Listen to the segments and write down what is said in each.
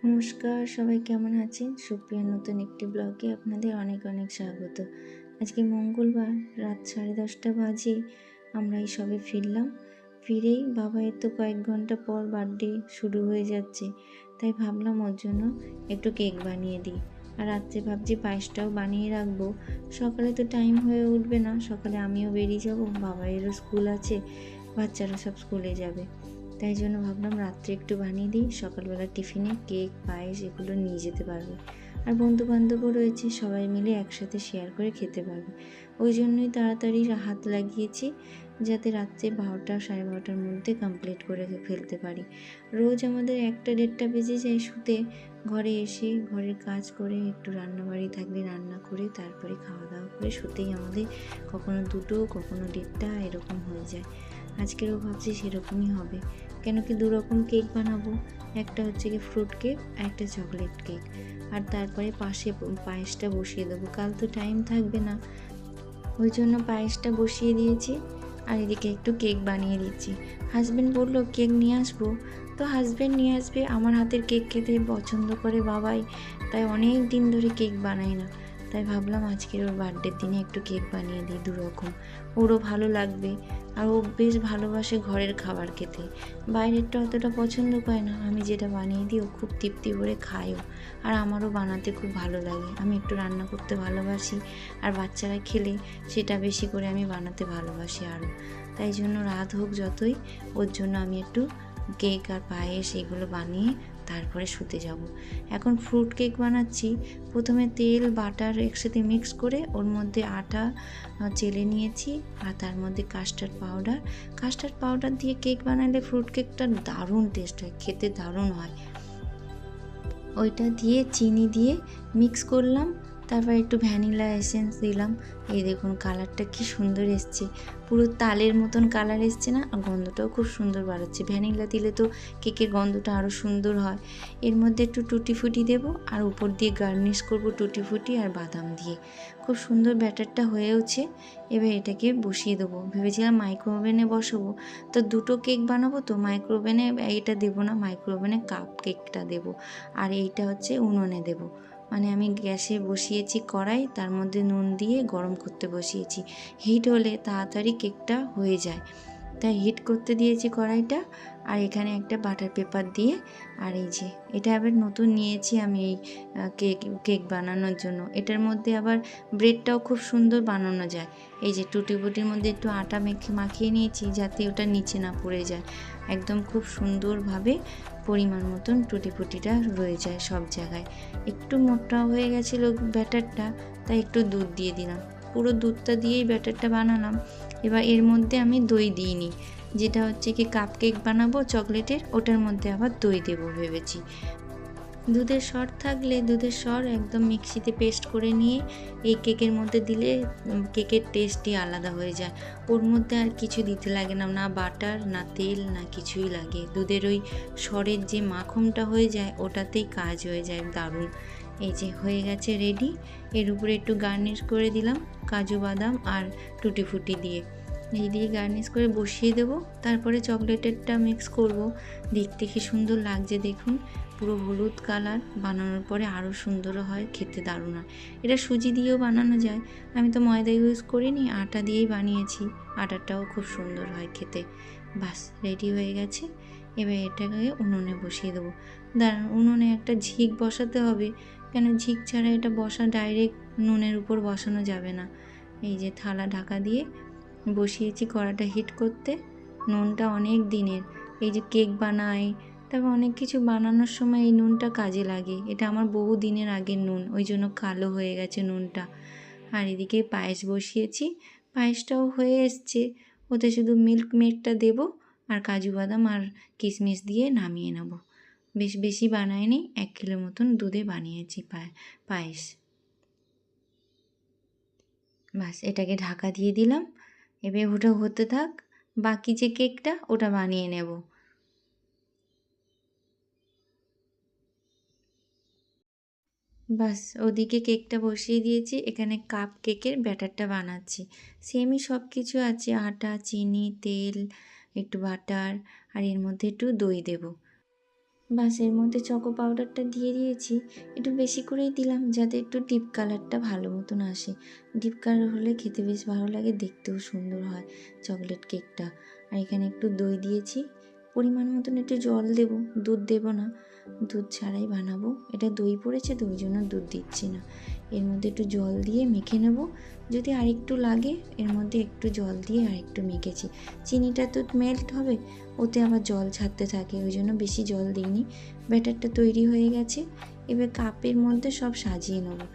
নমস্কার, সবাই কেমন আছেন? সুপ্রিয়ার নতুন একটি ব্লগে আপনাদের অনেক অনেক স্বাগত। আজকে মঙ্গলবার রাত 10:30 বাজে আমরা এই সবে ফিরলাম। ফিরেই বাবাইয়ের তো কয়েক ঘন্টা পর বার্থডে শুরু হয়ে যাচ্ছে, তাই ভাবলাম ওর জন্য একটু কেক বানিয়ে দিই। আর রাত্রে ভাবছি পায়েসটাও বানিয়ে রাখবো। সকালে তো টাইম হয়ে উঠবে না, সকালে আমিও বেরিয়ে যাব, বাবাইয়েরও স্কুল আছে, বাচ্চারা সব স্কুলে যাবে। তাই জন্য ভাবলাম রাত্রে একটু বানিয়ে দিই, সকালবেলা টিফিনে কেক পায়েস এগুলো নিয়ে যেতে পারবে। আর বন্ধু বান্ধবও রয়েছে, সবাই মিলে একসাথে শেয়ার করে খেতে পারবে। ওই জন্যই তাড়াতাড়ি হাত লাগিয়েছি, যাতে রাত্রে 12টা 12:30টার মধ্যে কমপ্লিট করে ফেলতে পারি। রোজ আমাদের 1টা 1:30টা বেজে যায় শুতে। ঘরে এসে ঘরের কাজ করে একটু রান্নাবাড়ি থাকলে রান্না করে তারপরে খাওয়া দাওয়া করে শুতেই আমাদের কখনো 2টো কখনো 1:30টা এরকম হয়ে যায়। আজকেরও ভাবছি সেরকমই হবে, কেন কি 2 রকম কেক বানাবো। একটা হচ্ছে কি ফ্রুট কেক আর একটা চকলেট কেক। আর তারপরে পাশে পায়েসটা বসিয়ে দেবো, কাল তো টাইম থাকবে না, ওই জন্য পায়েসটা বসিয়ে দিয়েছি। আর এদিকে একটু কেক বানিয়ে দিচ্ছি। হাজব্যান্ড বললো কেক নিয়ে আসবো, তো হাজব্যান্ড নিয়ে আসবে। আমার হাতের কেক খেতে পছন্দ করে বাবাই, তাই অনেক দিন ধরে কেক বানাই না। তাই ভাবলাম আজকের ওর বার্থডের দিনে একটু কেক বানিয়ে দিই 2 রকম, ওরও ভালো লাগবে। আর ও বেশ ভালোবাসে ঘরের খাবার খেতে, বাইরেরটা অতটা পছন্দ করে না। আমি যেটা বানিয়ে দিই ও খুব তৃপ্তি করে খায়ও। আর আমারও বানাতে খুব ভালো লাগে, আমি একটু রান্না করতে ভালোবাসি, আর বাচ্চারা খেলে সেটা বেশি করে আমি বানাতে ভালোবাসি আরও। তাই জন্য রাত হোক যতই, ওর জন্য আমি একটু কেক আর পায়েস এগুলো বানিয়ে তারপরে শুতে যাব। এখন ফ্রুট কেক বানাচ্ছি। প্রথমে তেল বাটার একসাথে মিক্স করে ওর মধ্যে আটা চেলে নিয়েছি, আর তার মধ্যে কাস্টার্ড পাউডার দিয়ে কেক বানালে ফ্রুট কেকটা দারুণ টেস্ট হয়, খেতে দারুণ হয়। ওইটা দিয়ে চিনি দিয়ে মিক্স করলাম, তারপর একটু ভ্যানিলা এসেন্স দিলাম। এই দেখুন কালারটা কি সুন্দর এসছে, পুরো তালের মতন কালার এসছে না? আর গন্ধটাও খুব সুন্দর বাড়াচ্ছে। ভ্যানিলা দিলে তো কেকের গন্ধটা আরও সুন্দর হয়। এর মধ্যে একটু টুটি ফুটি দেবো, আর উপর দিয়ে গার্নিশ করব টুটি ফুটি আর বাদাম দিয়ে। খুব সুন্দর ব্যাটারটা হয়েওছে। এবার এটাকে বসিয়ে দেবো। ভেবেছিলাম মাইক্রো ওভেনে বসাবো, তো 2টো কেক বানাবো, তো মাইক্রো ওভেনে এটা দেবো না, মাইক্রো ওভেনে কাপ কেকটা দেবো। আর এইটা হচ্ছে উনুনে দেব। মানে আমি গ্যাসে বসিয়েছি কড়াই, তার মধ্যে নুন দিয়ে গরম করতে বসিয়েছি। হিট হলে তাড়াতাড়ি কেকটা হয়ে যায়, তাই হিট করতে দিয়েছি কড়াইটা। আর এখানে একটা বাটার পেপার দিয়ে, আর এই যে এটা আবার নতুন নিয়েছি আমি এই কেক বানানোর জন্য। এটার মধ্যে আবার ব্রেডটাও খুব সুন্দর বানানো যায়। এই যে টুটি ফুটির মধ্যে একটু আটা মাখিয়ে নিয়েছি, যাতে ওটা নিচে না পড়ে যায়। একদম খুব সুন্দরভাবে পরিমাণ মতন টুটি ফুটিটা রয়ে যায় সব জায়গায়। একটু মোটা হয়ে গেছিলো ব্যাটারটা, তাই একটু দুধ দিয়ে দিলাম। পুরো দুধটা দিয়েই ব্যাটারটা বানালাম। এবার এর মধ্যে আমি দই দিইনি, যেটা হচ্ছে কি কাপ কেক বানাবো চকলেটের, ওটার মধ্যে আবার দই দেবো ভেবেছি। দুধের সর থাকলে দুধের সর একদম মিক্সিতে পেস্ট করে নিয়ে এই কেকের মধ্যে দিলে কেকের টেস্টই আলাদা হয়ে যায়। ওর মধ্যে আর কিছু দিতে লাগে না, না বাটার না তেল না কিছুই লাগে। দুধের ওই সরের যে মাখনটা হয়ে যায় ওটাতেই কাজ হয়ে যায় দারুণ। এই যে হয়ে গেছে রেডি। এর উপরে একটু গার্নিশ করে দিলাম কাজু বাদাম আর টুটি ফুটি দিয়ে। এই দিয়ে গার্নিশ করে বসিয়ে দেবো। তারপরে চকলেটেরটা মিক্স করব। দেখতে কি সুন্দর লাগছে দেখুন, পুরো হলুদ কালার। বানানোর পরে আরও সুন্দরও হয়, খেতে দারুণ হয়। এটা সুজি দিয়েও বানানো যায়, আমি তো ময়দা ইউজ করিনি, আটা দিয়েই বানিয়েছি। আটাটাও খুব সুন্দর হয় খেতে। বাস রেডি হয়ে গেছে। এবার এটাকে উনুনে বসিয়ে দেবো। দাঁড়ান, উনুনে একটা ঝিক বসাতে হবে, কেন ঝিক ছাড়া এটা ডাইরেক্ট নুনের উপর বসানো যাবে না। এই যে থালা ঢাকা দিয়ে বসিয়েছি কড়াটা হিট করতে। নুনটা অনেক দিনের, এই যে কেক বানাই, তারপর অনেক কিছু বানানোর সময় এই নুনটা কাজে লাগে। এটা আমার বহু দিনের আগের নুন, ওই জন্য কালো হয়ে গেছে নুনটা। আর এদিকে পায়েস বসিয়েছি, পায়েসটাও হয়ে এসছে। ওতে শুধু মিল্ক মেডটা দেবো, আর কাজু বাদাম আর কিশমিশ দিয়ে নামিয়ে নেব। বেশি বানাইনি, 1 কিলো মতন দুধে বানিয়েছি পায়েস। বাস এটাকে ঢাকা দিয়ে দিলাম। এবার ওটা হতে থাক, বাকি যে কেকটা ওটা বানিয়ে নেব। বাস ওদিকে কেকটা বসিয়ে দিয়েছি, এখানে কাপ কেকের ব্যাটারটা বানাচ্ছি। সেমই সব কিছু আছে, আটা চিনি তেল একটু বাটার, আর এর মধ্যে একটু দই দেব। বাস এর মধ্যে চকো পাউডারটা দিয়ে দিয়েছি, একটু বেশি করেই দিলাম যাতে একটু ডিপ কালারটা ভালো মতন আসে। ডিপ কালার হলে খেতে বেশ ভালো লাগে, দেখতেও সুন্দর হয় চকলেট কেকটা। আর এখানে একটু দই দিয়েছি, পরিমাণ মতন একটু জল দেবো, দুধ দেবো না, দুধ ছাড়াই বানাবো। এটা দই পড়েছে তো ওই জন্য দুধ দিচ্ছি না। এর মধ্যে একটু জল দিয়ে মেখে নেব, যদি আরেকটু লাগে এর মধ্যে একটু জল দিয়ে আরেকটু মেখেছি। চিনিটা তো মেল্ট হবে, ওতে আবার জল ছাড়তে থাকে, ওই জন্য বেশি জল দিইনি। ব্যাটারটা তৈরি হয়ে গেছে, এবার কাপের মধ্যে সব সাজিয়ে নেবো।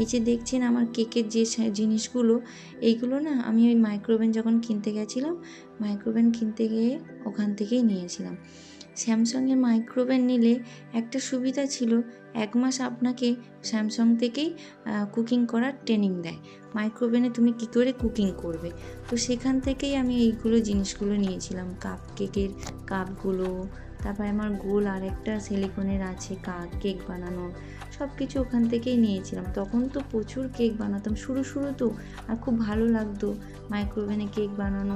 এই যে দেখছেন আমার কেকের যে জিনিসগুলো, এইগুলো না আমি ওই মাইক্রোওভেন যখন কিনতে গেছিলাম, মাইক্রোওভেন কিনতে গিয়ে ওখান থেকেই নিয়েছিলাম। স্যামসাংয়ের মাইক্রোওভেন নিলে একটা সুবিধা ছিল, 1 মাস আপনাকে স্যামসাং থেকেই কুকিং করার ট্রেনিং দেয়, মাইক্রোওভেনে তুমি কী করে কুকিং করবে। তো সেখান থেকেই আমি এইগুলো জিনিসগুলো নিয়েছিলাম, কাপ কেকের কাপগুলো, তারপরে আমার গোল আরেকটা সিলিকনের আছে কেক বানানোর, সব কিছু ওখান থেকেই নিয়েছিলাম। তখন তো প্রচুর কেক বানাতাম, শুরু তো, আর খুব ভালো লাগতো মাইক্রোওভেনে কেক বানানো,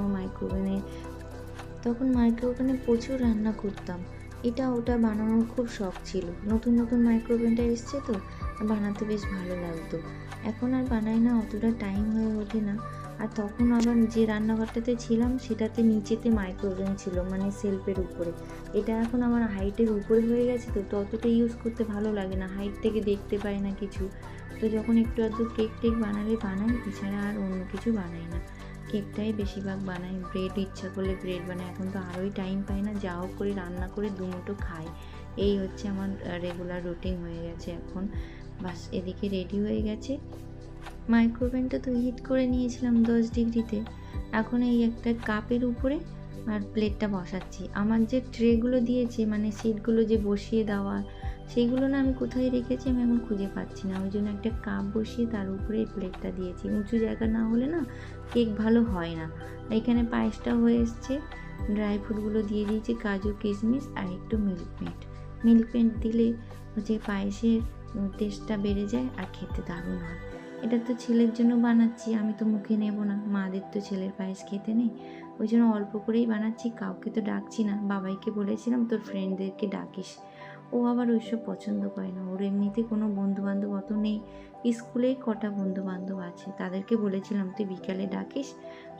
তখন মাইক্রোওভেনে প্রচুর রান্না করতাম, এটা ওটা বানানোর খুব শখ ছিল। নতুন নতুন মাইক্রোওভেনটা এসছে তো বানাতে বেশ ভালো লাগতো। এখন আর বানাই না, অতটা টাইম হয়ে ওঠে না। আর তখন আবার যে রান্নাঘরটাতে ছিলাম সেটাতে নিচেতে মাইক্রোওভেন ছিল, মানে সেলফের উপরে। এটা এখন আমার হাইটের উপরে হয়ে গেছে তো ততটা ইউজ করতে ভালো লাগে না, হাইট থেকে দেখতে পাই না কিছু। তো যখন একটু আধটু কেক বানালে বানাই, এছাড়া আর অন্য কিছু বানাই না। কেকটাই বেশিরভাগ বানাই, ব্রেড ইচ্ছা করলে ব্রেড বানাই, এখন তো আরোই টাইম পাই না, যাও করে রান্না করে দুমুঠো খাই। এই হচ্ছে আমার রেগুলার রুটিন হয়ে গেছে এখন। বাস এদিকে রেডি হয়ে গেছে। মাইক্রোওভেনটা তো হিট করে নিয়েছিলাম 10 ডিগ্রিতে। এখন এই একটা কাপের উপরে আর প্লেটটা বসাচ্ছি। আমার যে ট্রেগুলো দিয়েছে, মানে সিটগুলো যে বসিয়ে দেওয়া, সেইগুলো না আমি কোথায় রেখেছি আমি এখন খুঁজে পাচ্ছি না, ওই জন্য একটা কাপ বসিয়ে তার উপরে এই প্লেটটা দিয়েছি। উঁচু জায়গা না হলে না কেক ভালো হয় না। এখানে পায়েসটা হয়ে এসছে, ড্রাই ফ্রুটগুলো দিয়ে দিয়েছি, কাজু কিশমিশ আর একটু মিল্ক মেড দিলে হচ্ছে পায়েসের টেস্টটা বেড়ে যায় আর খেতে দারুণ হয়। এটা তো ছেলের জন্য বানাচ্ছি, আমি তো মুখে নেব না, মাদের তো ছেলের পায়েস খেতে নেই, ওই জন্য অল্প করেই বানাচ্ছি, কাউকে তো ডাকছি না। বাবাইকে বলেছিলাম তোর ফ্রেন্ডদেরকে ডাকিস, ও আবার ওইসব পছন্দ করে না, ওর এমনিতে কোনো বন্ধুবান্ধব অত নেই, স্কুলেই কটা বন্ধুবান্ধব আছে, তাদেরকে বলেছিলাম তুই বিকালে ডাকিস,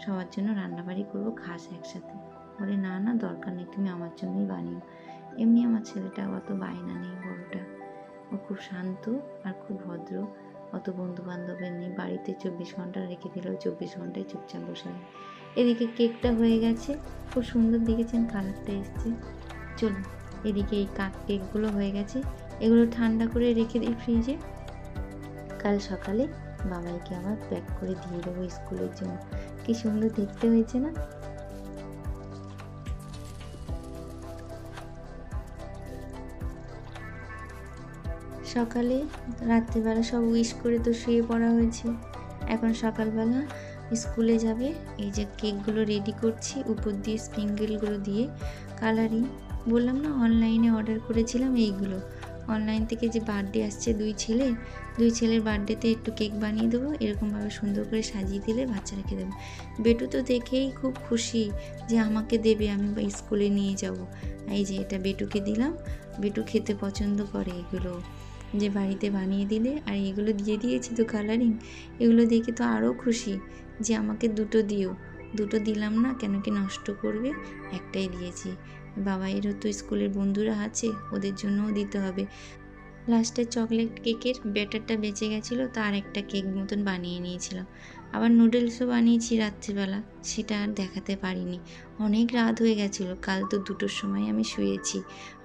সবার জন্য রান্নাবাড়ি করবো, খাস একসাথে। বলে না না দরকার নেই, তুমি আমার জন্যই বানিও। এমনি আমার ছেলেটা অত বায়না নেই, বড়টা, ও খুব শান্ত আর খুব ভদ্র, অত বন্ধু বান্ধবের নেই, বাড়িতে 24 ঘন্টা রেখে দিলেও 24 ঘন্টায় চুপচাপ বসে থাকে। এদিকে কেকটা হয়ে গেছে, খুব সুন্দর দেখেছেন কালারটা এসছে। চলুন এদিকে এই কেকগুলো হয়ে গেছে, এগুলো ঠান্ডা করে রেখে দিই ফ্রিজে, কাল সকালে বাবাইকে আবার প্যাক করে দিয়ে দেবো স্কুলের জন্য। কি সুন্দর দেখতে হয়েছে না? সকালে রাত্রিবেলা সব উইশ করে তো শুয়ে পড়া হয়েছে, এখন সকালবেলা স্কুলে যাবে। এই যে কেকগুলো রেডি করছি, উপর দিয়ে স্প্রিঙ্গেলগুলো দিয়ে কালারিং, বললাম না অনলাইনে অর্ডার করেছিলাম এইগুলো। অনলাইন থেকে যে বার্থডে আসছে দুই ছেলের বার্থডেতে একটু কেক বানিয়ে দেবো, এরকমভাবে সুন্দর করে সাজিয়ে দিলে বাচ্চারা খেয়ে দেবে। বেটু তো দেখেই খুব খুশি যে আমাকে দেবে, আমি স্কুলে নিয়ে যাব। এই যে এটা বেটুকে দিলাম, বেটু খেতে পছন্দ করে এগুলো, যে বাড়িতে বানিয়ে দিলে। আর এগুলো দিয়ে দিয়েছি তো কালারিং, এগুলো দেখে তো আরও খুশি যে আমাকে দুটো দিলাম না, কেন কি নষ্ট করবে, একটাই দিয়েছি। বাবাইয়েরও তো স্কুলের বন্ধুরা আছে, ওদের জন্যও দিতে হবে। লাস্টে চকলেট কেকের ব্যাটারটা বেঁচে গেছিলো, তার একটা কেক মতন বানিয়ে নিয়েছিলাম। আবার নুডলসও বানিয়েছি রাত্রিবেলা, সেটা আর দেখাতে পারিনি, অনেক রাত হয়ে গেছিলো। কাল তো 2টোর সময় আমি শুয়েছি,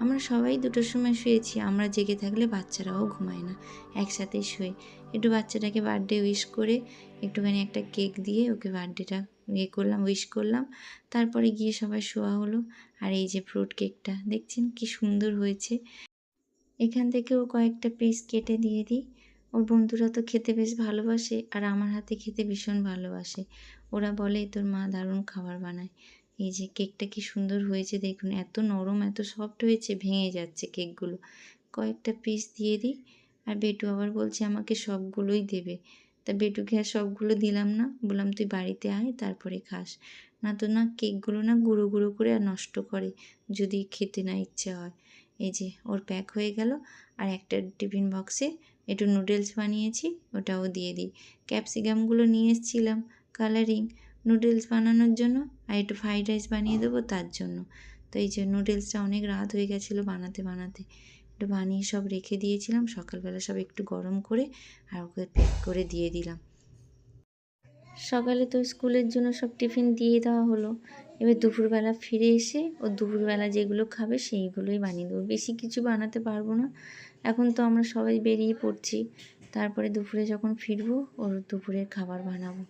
আমরা সবাই 2টোর সময় শুয়েছি, আমরা জেগে থাকলে বাচ্চারাও ঘুমায় না, একসাথেই শুয়ে। একটু বাচ্চাটাকে বার্থডে উইশ করে একটুখানি একটা কেক দিয়ে ওকে বার্থডেটা উইশ করলাম, তারপরে গিয়ে সবাই শোয়া হলো। আর এই যে ফ্রুট কেকটা দেখছেন কি সুন্দর হয়েছে, এখান থেকেও কয়েকটা পিস কেটে দিয়ে দিই। ওর বন্ধুরা তো খেতে বেশ ভালোবাসে আর আমার হাতে খেতে ভীষণ ভালোবাসে, ওরা বলে তোর মা দারুণ খাবার বানায়। এই যে কেকটা কি সুন্দর হয়েছে দেখুন, এত নরম এত সফট হয়েছে, ভেঙে যাচ্ছে কেকগুলো। কয়েকটা পিস দিয়ে দিই। আর বেটু আবার বলছে আমাকে সবগুলোই দেবে, তা বেটুকে আর সবগুলো দিলাম না, বললাম তুই বাড়িতে আয় তারপরে খাস, না তো না কেকগুলো না গুঁড়ো গুঁড়ো করে আর নষ্ট করে যদি খেতে না ইচ্ছে হয়। এই যে ওর প্যাক হয়ে গেল। আর একটা টিফিন বক্সে একটু নুডলস বানিয়েছি, ওটাও দিয়ে দিই। ক্যাপসিকামগুলো নিয়ে এসেছিলাম কালারিং নুডলস বানানোর জন্য, আর একটু ফ্রাইড রাইস বানিয়ে দেবো তার জন্য। তো এই যে নুডলসটা অনেক রাত হয়ে গেছিলো বানাতে বানাতে, একটু বানিয়ে সব রেখে দিয়েছিলাম। সকালবেলা সব একটু গরম করে আর ওকে প্যাক করে দিয়ে দিলাম। সকালে তো স্কুলের জন্য সব টিফিন দিয়ে দেওয়া হলো। এবার দুপুরবেলা ফিরে এসে ও দুপুরবেলা যেগুলো খাবে সেইগুলোই বানিয়ে দেবো। বেশি কিছু বানাতে পারবো না, এখন তো আমরা সবাই বেরিয়ে পড়ছি। তারপরে দুপুরে যখন ফিরবো ওর দুপুরের খাবার বানাবো।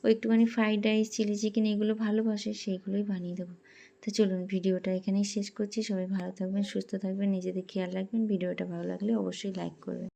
ও একটুখানি ফ্রাইড রাইস, চিলি চিকেন এগুলো ভালোবাসে, সেইগুলোই বানিয়ে দেবো। তো চলুন ভিডিওটা এখানেই শেষ করছি। সবাই ভালো থাকবেন, সুস্থ থাকবেন, নিজেদের খেয়াল রাখবেন। ভিডিওটা ভালো লাগলে অবশ্যই লাইক করবেন।